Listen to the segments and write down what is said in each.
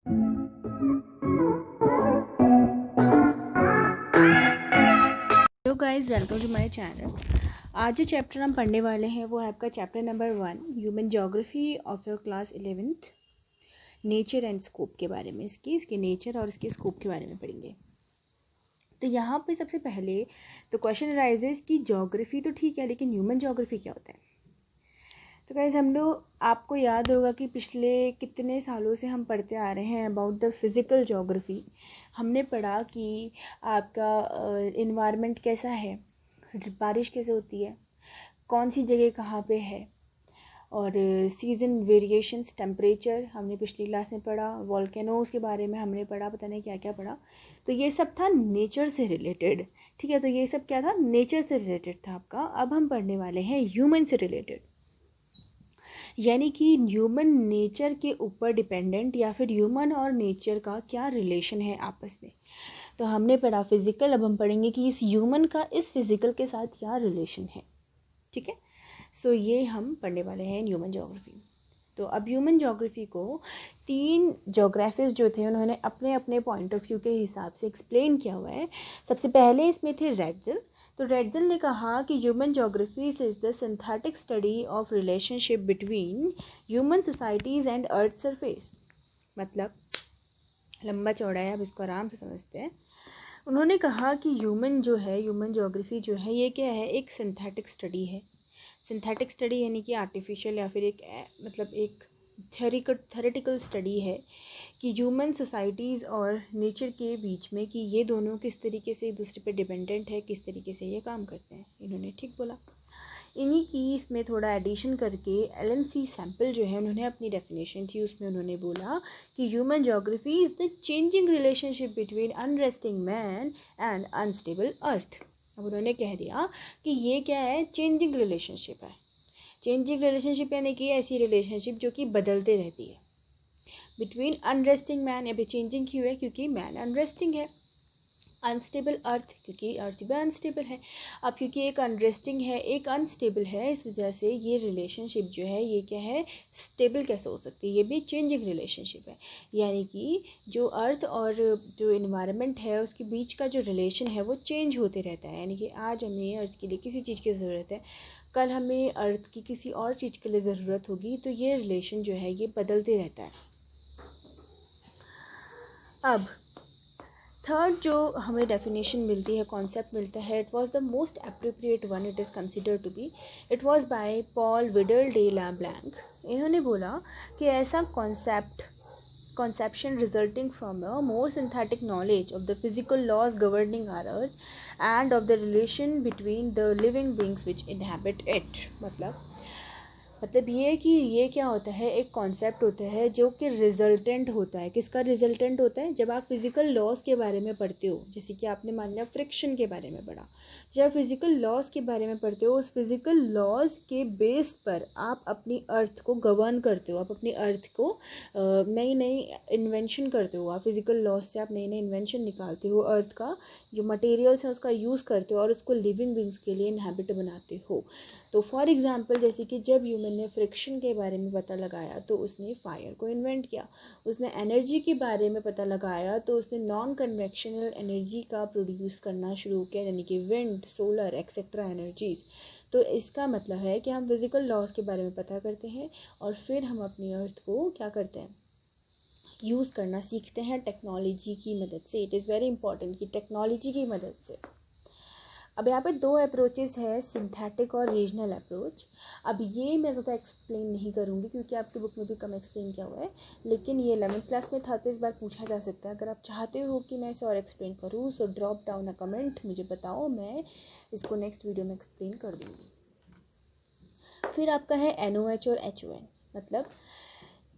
Hello guys, welcome to my channel. आज जो chapter हम पढ़ने वाले हैं वो है आपका chapter number 1, human geography of your class 11th, nature and scope के बारे में। इसके नेचर और इसके स्कोप के बारे में पढ़ेंगे। तो यहाँ पे सबसे पहले तो क्वेश्चन अराइजेस कि ज्योग्राफी तो ठीक है, लेकिन ह्यूमन ज्योग्राफी क्या होता है। तो गाइस, हम लोग, आपको याद होगा कि पिछले कितने सालों से हम पढ़ते आ रहे हैं अबाउट द फिज़िकल ज्योग्राफी। हमने पढ़ा कि आपका इन्वायरमेंट कैसा है, बारिश कैसे होती है, कौन सी जगह कहाँ पे है, और सीज़न वेरिएशंस, टेम्परेचर हमने पिछली क्लास में पढ़ा। वॉल्केनोज़ के बारे में हमने पढ़ा, पता नहीं क्या क्या पढ़ा। तो ये सब था नेचर से रिलेटेड, ठीक है। तो ये सब क्या था, नेचर से रिलेटेड था आपका। अब हम पढ़ने वाले हैं ह्यूमन से रिलेटेड, यानी कि ह्यूमन नेचर के ऊपर डिपेंडेंट, या फिर ह्यूमन और नेचर का क्या रिलेशन है आपस में। तो हमने पढ़ा फिज़िकल, अब हम पढ़ेंगे कि इस ह्यूमन का इस फिज़िकल के साथ क्या रिलेशन है, ठीक है। सो ये हम पढ़ने वाले हैं ह्यूमन ज्योग्राफी। तो अब ह्यूमन ज्योग्राफी को 3 ज्योग्राफिस्ट जो थे उन्होंने अपने अपने पॉइंट ऑफ व्यू के हिसाब से एक्सप्लेन किया हुआ है। सबसे पहले इसमें थे रेडज़िल। तो रेडज़िल ने कहा कि human geography is the synthetic study of relationship between human societies and earth surface. मतलब लंबा चौड़ा है, अब इसको आराम से समझते हैं। उन्होंने कहा कि ह्यूमन जो है, ह्यूमन ज्योग्राफी जो है, ये क्या है, एक सिंथेटिक स्टडी है। सिंथेटिक स्टडी यानी कि आर्टिफिशियल, या फिर एक मतलब एक थ्योरेटिकल स्टडी है कि ह्यूमन सोसाइटीज़ और नेचर के बीच में, कि ये दोनों किस तरीके से एक दूसरे पे डिपेंडेंट है, किस तरीके से ये काम करते हैं। इन्होंने ठीक बोला। इन्हीं की इसमें थोड़ा एडिशन करके LNC सैम्पल जो है, उन्होंने अपनी डेफिनेशन थी, उसमें उन्होंने बोला कि human geography is the changing relationship between unresting man and unstable earth. अब उन्होंने कह दिया कि ये क्या है, चेंजिंग रिलेशनशिप है। चेंजिंग रिलेशनशिप यानी कि ऐसी रिलेशनशिप जो कि बदलते रहती है बिटवीन अनरेस्टिंग मैन। अभी चेंजिंग क्यों है, क्योंकि मैन अनरेस्टिंग है। अनस्टेबल अर्थ, क्योंकि अर्थ भी अनस्टेबल है। अब क्योंकि एक अनरेस्टिंग है, एक अनस्टेबल है, इस वजह से ये रिलेशनशिप जो है, ये क्या है, स्टेबल कैसे हो सकती है। ये भी चेंजिंग रिलेशनशिप है, यानी कि जो अर्थ और जो इन्वायरमेंट है उसके बीच का जो रिलेशन है वो चेंज होते रहता है। यानी कि आज हमें अर्थ के लिए किसी चीज़ की ज़रूरत है, कल हमें अर्थ की किसी और चीज़ के लिए ज़रूरत होगी, तो ये रिलेशन जो है ये बदलते रहता है। अब थर्ड जो हमें डेफिनेशन मिलती है, कॉन्सेप्ट मिलता है, it was the most appropriate one it is considered to be. It was by Paul Vidal de la Blache. इन्होंने बोला कि ऐसा conception resulting from a more synthetic knowledge of the physical laws governing our earth and of the relation between the living beings which inhabit it। मतलब ये कि ये क्या होता है, एक कॉन्सेप्ट होता है जो कि रिजल्टेंट होता है। किसका रिजल्टेंट होता है, जब आप फिज़िकल लॉज के बारे में पढ़ते हो, जैसे कि आपने मान लिया फ्रिक्शन के बारे में पढ़ा। जब फिज़िकल लॉज के बारे में पढ़ते हो, उस फिज़िकल लॉज के बेस पर आप अपनी अर्थ को गवर्न करते हो, आप अपनी अर्थ को नई नई इन्वेंशन करते हो। आप फिज़िकल लॉज से आप नई नई इन्वेंशन निकालते हो, अर्थ का जो मटेरियल्स है उसका यूज़ करते हो और उसको लिविंग बींग्स के लिए इनहैबिट बनाते हो। तो फॉर एग्ज़ाम्पल, जैसे कि जब ह्यूमन ने फ्रिक्शन के बारे में पता लगाया तो उसने फायर को इन्वेंट किया। उसने एनर्जी के बारे में पता लगाया तो उसने नॉन कन्वेक्शनल एनर्जी का प्रोड्यूस करना शुरू किया, यानी कि विंड, सोलर एक्सेट्रा एनर्जीज़। तो इसका मतलब है कि हम फिज़िकल लॉज के बारे में पता करते हैं और फिर हम अपनी अर्थ को क्या करते हैं, यूज़ करना सीखते हैं टेक्नोलॉजी की मदद से। इट इज़ वेरी इंपॉर्टेंट कि टेक्नोलॉजी की मदद से। अब यहाँ पे 2 अप्रोचेस है, सिंथेटिक और रीजनल अप्रोच। अब ये मैं ज़्यादा एक्सप्लेन नहीं करूँगी क्योंकि आपकी बुक में भी कम एक्सप्लेन किया हुआ है, लेकिन ये 11th क्लास में था तो इस बार पूछा जा सकता है। अगर आप चाहते हो कि मैं इसे और एक्सप्लेन करूँ, so drop down a comment, मुझे बताओ, मैं इसको नेक्स्ट वीडियो में एक्सप्लेन कर दूँगी। फिर आपका है NOH और HON, मतलब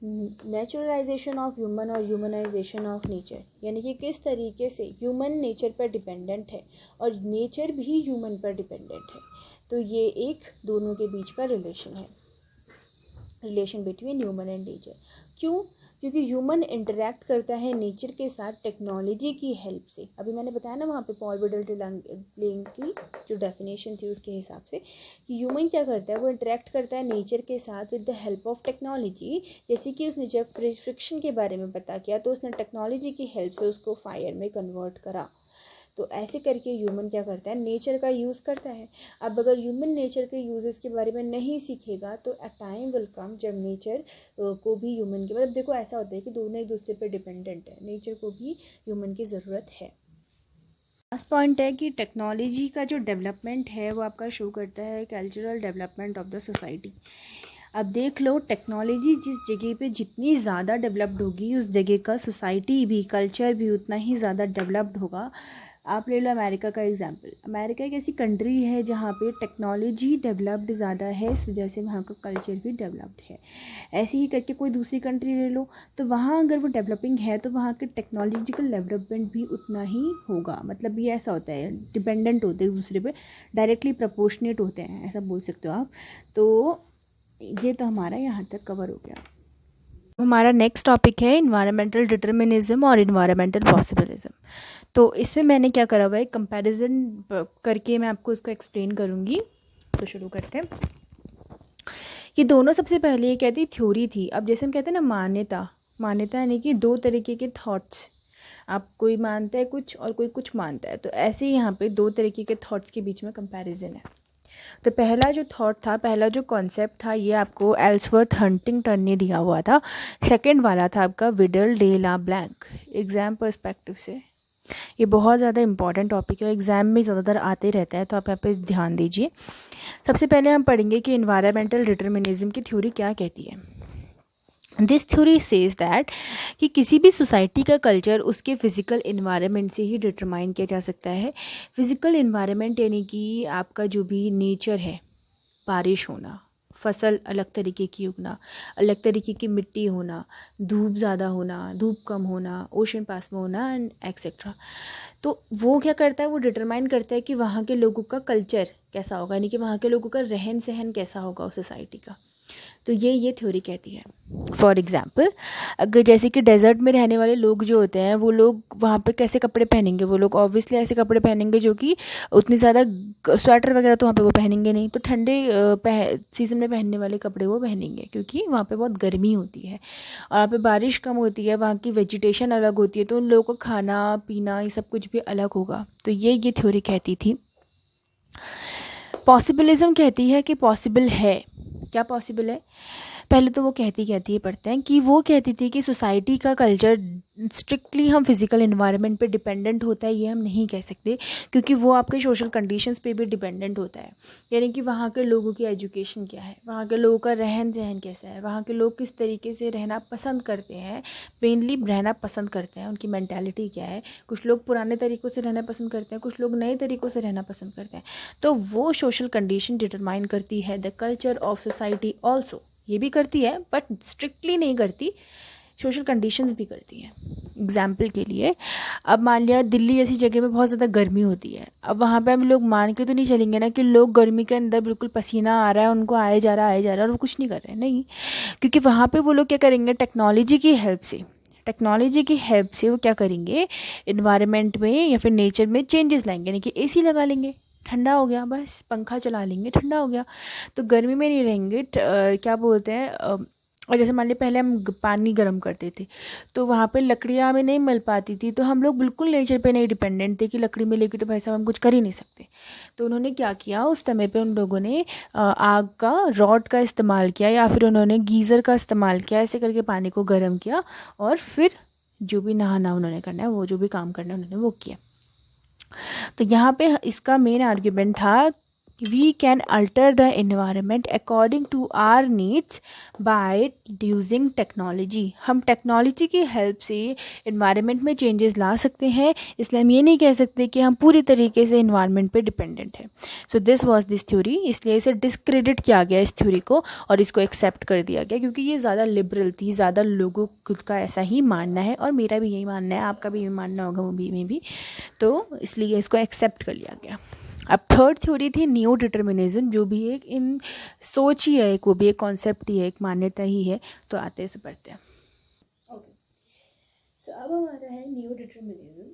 नेचुरलाइजेशन ऑफ ह्यूमन और ह्यूमनाइजेशन ऑफ नेचर, यानी कि किस तरीके से ह्यूमन नेचर पर डिपेंडेंट है और नेचर भी ह्यूमन पर डिपेंडेंट है। तो ये एक दोनों के बीच का रिलेशन है, relation between human and nature. क्यों? क्योंकि ह्यूमन इंटरेक्ट करता है नेचर के साथ टेक्नोलॉजी की हेल्प से। अभी मैंने बताया ना वहाँ पे पॉल प्लेइंग की जो डेफिनेशन थी उसके हिसाब से कि ह्यूमन क्या करता है, वो इंटरेक्ट करता है नेचर के साथ with the help of technology. जैसे कि उसने जब फ्रिक्शन के बारे में पता किया तो उसने टेक्नोलॉजी की हेल्प से उसको फायर में कन्वर्ट करा। तो ऐसे करके ह्यूमन क्या करता है, नेचर का यूज़ करता है। अब अगर ह्यूमन नेचर के यूजेस के बारे में नहीं सीखेगा तो अ टाइम विल कम जब नेचर को भी ह्यूमन की, मतलब देखो ऐसा होता है कि दोनों एक दूसरे पर डिपेंडेंट है, नेचर को भी ह्यूमन की ज़रूरत है। लास्ट पॉइंट है कि टेक्नोलॉजी का जो डेवलपमेंट है वो आपका शो करता है cultural development of the society. अब देख लो, टेक्नोलॉजी जिस जगह पे जितनी ज़्यादा डेवलप्ड होगी उस जगह का सोसाइटी भी, कल्चर भी उतना ही ज़्यादा डेवलप्ड होगा। आप ले लो अमेरिका का एग्जांपल। अमेरिका एक ऐसी कंट्री है जहाँ पे टेक्नोलॉजी डेवलप्ड ज़्यादा है, इस वजह से वहाँ का कल्चर भी डेवलप्ड है। ऐसे ही करके कोई दूसरी कंट्री ले लो, तो वहाँ अगर वो डेवलपिंग है तो वहाँ के टेक्नोलॉजिकल डेवलपमेंट भी उतना ही होगा। मतलब ये ऐसा होता है, डिपेंडेंट होते हैं एक दूसरे पे, डायरेक्टली प्रपोर्शनेट होते हैं, ऐसा बोल सकते हो आप। तो ये तो हमारा यहाँ तक कवर हो गया। हमारा नेक्स्ट टॉपिक है इन्वायरमेंटल डिटर्मिनिज्म और इन्वायरमेंटल पॉसिबिलिज्म। तो इसमें मैंने क्या करा हुआ है, कंपैरिजन करके मैं आपको इसको एक्सप्लेन करूँगी। तो शुरू करते हैं। ये दोनों सबसे पहले ये कहती थ्योरी थी। अब जैसे हम कहते हैं ना मान्यता यानी कि दो तरीके के थॉट्स, आप कोई मानता है कुछ और कोई कुछ मानता है, तो ऐसे ही यहाँ पे दो तरीके के थॉट्स के बीच में कंपैरिजन है। तो पहला जो थॉट था, पहला जो कॉन्सेप्ट था, ये आपको एल्सवर्थ हंटिंगटन ने दिया हुआ था। सेकंड वाला था आपका Vidal de la Blache. Exam perspective से ये बहुत ज़्यादा इंपॉर्टेंट टॉपिक है, एग्ज़ाम में ज़्यादातर आते रहता है, तो आप यहाँ पे ध्यान दीजिए। सबसे पहले हम पढ़ेंगे कि इन्वायरमेंटल डिटर्मिनिज्म की थ्योरी क्या कहती है। दिस थ्योरी सेज दैट कि किसी भी सोसाइटी का कल्चर उसके फिज़िकल इन्वायरमेंट से ही डिटरमाइन किया जा सकता है। फिज़िकल इन्वायरमेंट यानी कि आपका जो भी नेचर है, बारिश होना, फसल अलग तरीके की उगना, अलग तरीके की मिट्टी होना, धूप ज़्यादा होना, धूप कम होना, ओशन पास में होना एंड एक्सेट्रा। तो वो क्या करता है, वो डिटरमाइन करता है कि वहाँ के लोगों का कल्चर कैसा होगा, यानी कि वहाँ के लोगों का रहन सहन कैसा होगा उस सोसाइटी का। तो ये थ्योरी कहती है। फॉर एग्ज़ाम्पल, अगर जैसे कि डेजर्ट में रहने वाले लोग जो होते हैं, वो लोग वहाँ पे कैसे कपड़े पहनेंगे, वो लोग ऑब्वियसली ऐसे कपड़े पहनेंगे जो कि उतनी ज़्यादा स्वेटर वगैरह तो वहाँ पे वो पहनेंगे नहीं, तो ठंडे सीज़न में पहनने वाले कपड़े वो पहनेंगे, क्योंकि वहाँ पे बहुत गर्मी होती है और वहाँ पे बारिश कम होती है, वहाँ की वेजिटेशन अलग होती है, तो उन लोगों का खाना पीना ये सब कुछ भी अलग होगा। तो ये थ्योरी कहती थी। पॉसिबिलिज्म कहती है कि पॉसिबल है। क्या पॉसिबल है? पहले तो वो कहती है, पढ़ते हैं कि वो कहती थी कि सोसाइटी का कल्चर स्ट्रिक्टली हम फिज़िकल इन्वायरमेंट पे डिपेंडेंट होता है, ये हम नहीं कह सकते, क्योंकि वो आपके सोशल कंडीशंस पे भी डिपेंडेंट होता है। यानी कि वहाँ के लोगों की एजुकेशन क्या है, वहाँ के लोगों का रहन सहन कैसा है, वहाँ के लोग किस तरीके से रहना पसंद करते हैं, मेनली रहना पसंद करते हैं, उनकी मैंटेलिटी क्या है। कुछ लोग पुराने तरीक़ों से रहना पसंद करते हैं, कुछ लोग नए तरीक़ों से रहना पसंद करते हैं। तो वो सोशल कंडीशन डिटरमाइन करती है the culture of society also. ये भी करती है बट स्ट्रिक्टली नहीं करती, सोशल कंडीशंस भी करती हैं। एग्जाम्पल के लिए, अब मान लिया दिल्ली जैसी जगह में बहुत ज़्यादा गर्मी होती है, अब वहाँ पे हम लोग मान के तो नहीं चलेंगे ना कि लोग गर्मी के अंदर बिल्कुल पसीना आ रहा है, उनको आए जा रहा है और वो कुछ नहीं कर रहे हैं, नहीं, क्योंकि वहाँ पे वो लोग क्या करेंगे, टेक्नोलॉजी की हेल्प से वो क्या करेंगे, इन्वायरमेंट में या फिर नेचर में चेंजेस लाएंगे, यानी कि AC लगा लेंगे, ठंडा हो गया, बस पंखा चला लेंगे, ठंडा हो गया, तो गर्मी में नहीं रहेंगे। क्या बोलते हैं, और जैसे मान लिया पहले हम पानी गर्म करते थे तो वहाँ पे लकड़ियाँ हमें नहीं मिल पाती थी, तो हम लोग बिल्कुल नेचर पे नहीं डिपेंडेंट थे कि लकड़ी मिलेगी तो भाई साहब हम कुछ कर ही नहीं सकते। तो उन्होंने क्या किया, उस समय पे उन लोगों ने आग का, रॉड का इस्तेमाल किया या फिर उन्होंने गीज़र का इस्तेमाल किया, ऐसे करके पानी को गर्म किया और फिर जो भी नहाना उन्होंने करना है, वो जो भी काम करना है उन्होंने वो किया। तो यहाँ पे इसका मेन आर्ग्यूमेंट था we can alter the environment according to our needs by using technology। हम टेक्नोलॉजी की हेल्प से इन्वायरमेंट में चेंजेस ला सकते हैं, इसलिए हम ये नहीं कह सकते कि हम पूरी तरीके से इन्वायरमेंट पे डिपेंडेंट हैं। So this was this theory, इसलिए इसे डिस्क्रेडिट किया गया इस थ्योरी को और इसको एक्सेप्ट कर दिया गया, क्योंकि ये ज़्यादा लिबरल थी, ज़्यादा लोगों का ऐसा ही मानना है और मेरा भी यही मानना है, आपका भी यही मानना होगा मूवी में भी, तो इसलिए इसको एक्सेप्ट कर लिया गया। अब थर्ड थ्योरी थी न्यू डिटर्मिनिज्म, जो भी एक इन सोच ही है, एक वो भी एक कॉन्सेप्ट ही है, एक मान्यता ही है। तो आते से पढ़ते हैं। सो अब हमारा है न्यू डिटर्मिनिज्म।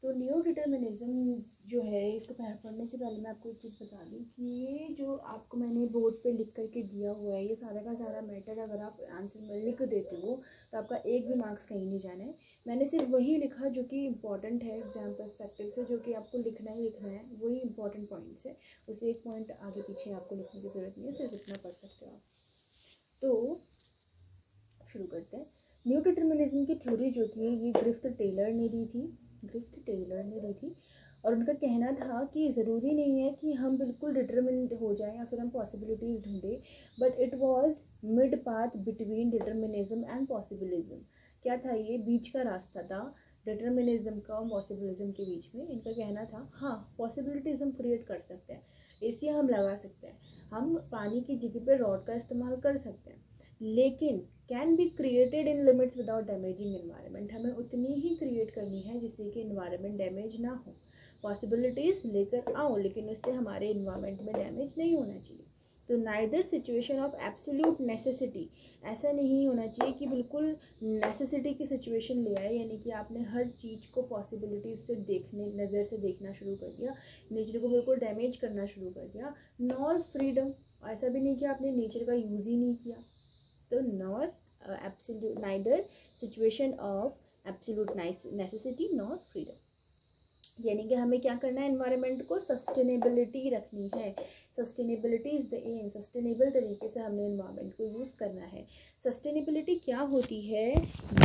तो न्यू डिटर्मिनिज्म जो है, इसको पढ़ने से पहले मैं आपको एक चीज़ बता दूं कि ये जो आपको मैंने बोर्ड पे लिख करके दिया हुआ है, ये सारा का सारा मैटर अगर आप आंसर में लिख देते हो तो आपका एक भी मार्क्स कहीं नहीं जाना है। मैंने सिर्फ वही लिखा जो कि इम्पॉर्टेंट है एग्जाम पर्सपेक्टिव से, जो कि आपको लिखना ही लिखना है, वही इंपॉर्टेंट पॉइंट्स है। उसे एक पॉइंट आगे पीछे आपको लिखने की ज़रूरत नहीं है, सिर्फ इतना पढ़ सकते हो आप। तो शुरू करते हैं। न्यू डिटर्मिनिज्म की थ्योरी जो थी ये ग्रिफ्थ टेलर ने दी थी और उनका कहना था कि ज़रूरी नहीं है कि हम बिल्कुल डिटर्मिनेट हो जाएं या फिर हम पॉसिबिलिटीज़ ढूंढें, but it was mid path between determinism and possibilism. क्या था ये? बीच का रास्ता था डिटर्मिनिज्म का और पॉसिबिलिज्म के बीच में। इनका कहना था हाँ, पॉसिबिलिटीज़ हम क्रिएट कर सकते हैं, एसी हम लगा सकते हैं, हम पानी की जगह पे रॉड का इस्तेमाल कर सकते हैं, लेकिन can be created in limits without damaging environment. हमें उतनी ही क्रिएट करनी है जिससे कि एनवायरनमेंट डैमेज ना हो। पॉसिबिलिटीज़ लेकर आओ, लेकिन उससे हमारे एनवायरनमेंट में डैमेज नहीं होना चाहिए। तो neither situation of absolute necessity, ऐसा नहीं होना चाहिए कि बिल्कुल नेसेसिटी की सिचुएशन ले आए, यानी कि आपने हर चीज़ को पॉसिबिलिटीज़ से नज़र से देखना शुरू कर दिया, नेचर को बिल्कुल डैमेज करना शुरू कर दिया। नॉर फ्रीडम, ऐसा भी नहीं कि आपने नेचर का यूज़ ही नहीं किया। तो nor absolute, neither situation of absolute necessity nor freedom, यानी कि हमें क्या करना है, एनवायरनमेंट को सस्टेनेबिलिटी रखनी है। Sustainability is the aim, sustainable तरीके से हमने एनवायरनमेंट को यूज़ करना है। सस्टेनेबिलिटी क्या होती है,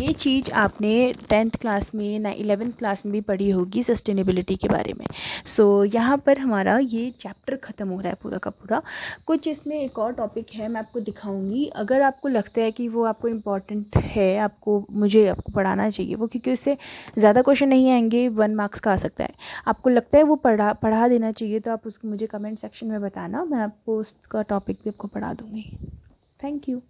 ये चीज़ आपने 10th क्लास में ना 11th क्लास में भी पढ़ी होगी सस्टेनेबिलिटी के बारे में। सो यहाँ पर हमारा ये चैप्टर ख़त्म हो रहा है पूरा का पूरा। कुछ इसमें एक और टॉपिक है, मैं आपको दिखाऊंगी। अगर आपको लगता है कि वो आपको इम्पॉर्टेंट है, आपको पढ़ाना चाहिए वो, क्योंकि उससे ज़्यादा क्वेश्चन नहीं आएंगे, 1 मार्क्स का आ सकता है। आपको लगता है वो पढ़ा देना चाहिए तो आप उसको मुझे कमेंट सेक्शन में बताना, मैं आपको उसका टॉपिक भी आपको पढ़ा दूँगी। Thank you.